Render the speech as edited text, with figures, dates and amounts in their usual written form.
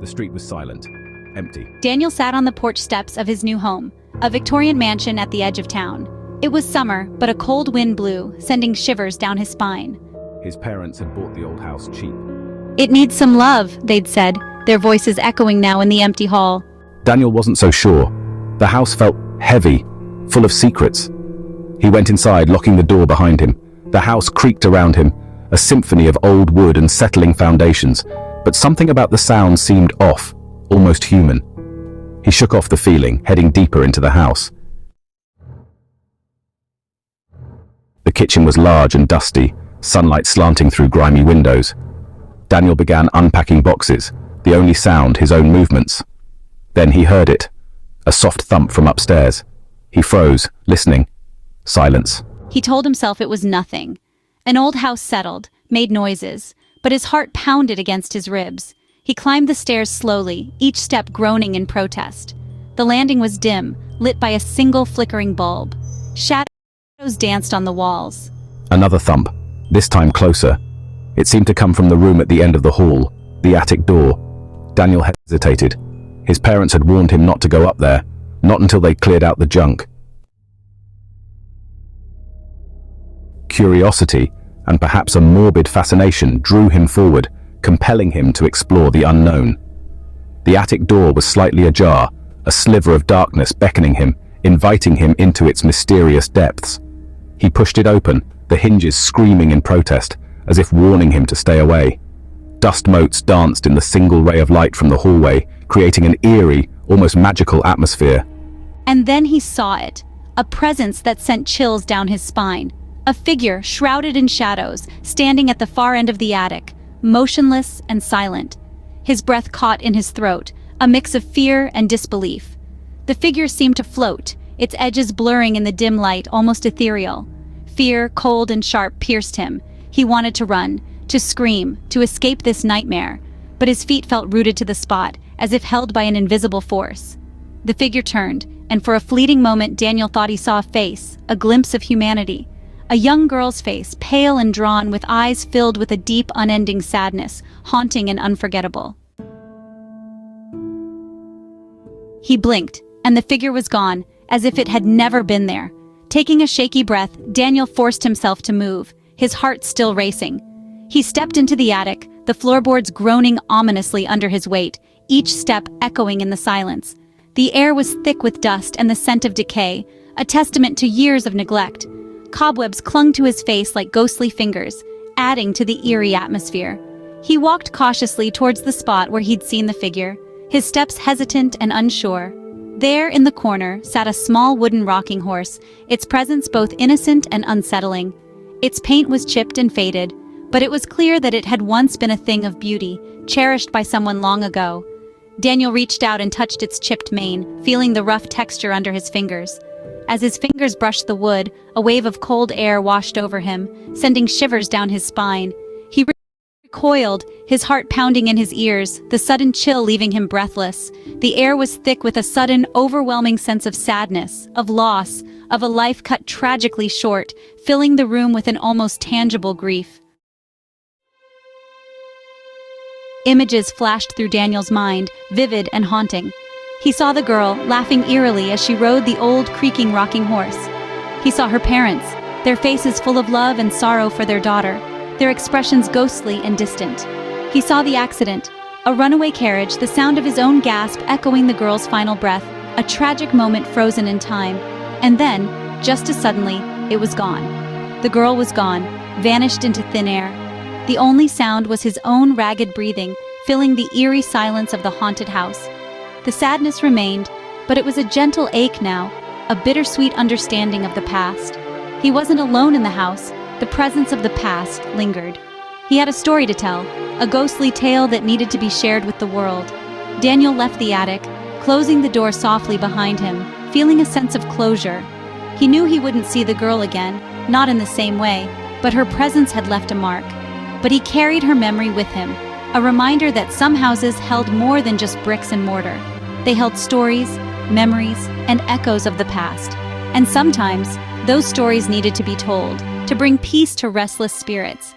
The street was silent, empty. Daniel sat on the porch steps of his new home, a Victorian mansion at the edge of town. It was summer, but a cold wind blew, sending shivers down his spine. His parents had bought the old house cheap. "It needs some love," they'd said, their voices echoing now in the empty hall. Daniel wasn't so sure. The house felt heavy, full of secrets. He went inside, locking the door behind him. The house creaked around him, a symphony of old wood and settling foundations, but something about the sound seemed off, almost human. He shook off the feeling, heading deeper into the house. The kitchen was large and dusty, sunlight slanting through grimy windows. Daniel began unpacking boxes, the only sound his own movements. Then he heard it, a soft thump from upstairs. He froze, listening. Silence. He told himself it was nothing. An old house settled, made noises, but his heart pounded against his ribs. He climbed the stairs slowly, each step groaning in protest. The landing was dim, lit by a single flickering bulb. Shadows danced on the walls. Another thump, this time closer. It seemed to come from the room at the end of the hall, the attic door. Daniel hesitated. His parents had warned him not to go up there, not until they cleared out the junk. Curiosity, and perhaps a morbid fascination, drew him forward, compelling him to explore the unknown. The attic door was slightly ajar, a sliver of darkness beckoning him, inviting him into its mysterious depths. He pushed it open, the hinges screaming in protest, as if warning him to stay away. Dust motes danced in the single ray of light from the hallway, creating an eerie, almost magical atmosphere. And then he saw it, a presence that sent chills down his spine. A figure shrouded in shadows, standing at the far end of the attic, motionless and silent. His breath caught in his throat, a mix of fear and disbelief. The figure seemed to float, its edges blurring in the dim light, almost ethereal. Fear, cold and sharp, pierced him. He wanted to run, to scream, to escape this nightmare, but his feet felt rooted to the spot, as if held by an invisible force. The figure turned, and for a fleeting moment Daniel thought he saw a face, a glimpse of humanity. A young girl's face, pale and drawn, with eyes filled with a deep, unending sadness, haunting and unforgettable. He blinked, and the figure was gone, as if it had never been there. Taking a shaky breath, Daniel forced himself to move, his heart still racing. He stepped into the attic, the floorboards groaning ominously under his weight, each step echoing in the silence. The air was thick with dust and the scent of decay, a testament to years of neglect. Cobwebs clung to his face like ghostly fingers, adding to the eerie atmosphere. He walked cautiously towards the spot where he'd seen the figure, his steps hesitant and unsure. There, in the corner, sat a small wooden rocking horse, its presence both innocent and unsettling. Its paint was chipped and faded, but it was clear that it had once been a thing of beauty, cherished by someone long ago. Daniel reached out and touched its chipped mane, feeling the rough texture under his fingers. As his fingers brushed the wood, a wave of cold air washed over him, sending shivers down his spine. He recoiled, his heart pounding in his ears, the sudden chill leaving him breathless. The air was thick with a sudden, overwhelming sense of sadness, of loss, of a life cut tragically short, filling the room with an almost tangible grief. Images flashed through Daniel's mind, vivid and haunting. He saw the girl, laughing eerily as she rode the old, creaking rocking horse. He saw her parents, their faces full of love and sorrow for their daughter, their expressions ghostly and distant. He saw the accident, a runaway carriage, the sound of his own gasp echoing the girl's final breath, a tragic moment frozen in time. And then, just as suddenly, it was gone. The girl was gone, vanished into thin air. The only sound was his own ragged breathing, filling the eerie silence of the haunted house. The sadness remained, but it was a gentle ache now, a bittersweet understanding of the past. He wasn't alone in the house. The presence of the past lingered. He had a story to tell, a ghostly tale that needed to be shared with the world. Daniel left the attic, closing the door softly behind him, feeling a sense of closure. He knew he wouldn't see the girl again, not in the same way, but her presence had left a mark. But he carried her memory with him, a reminder that some houses held more than just bricks and mortar. They held stories, memories, and echoes of the past. And sometimes, those stories needed to be told, to bring peace to restless spirits.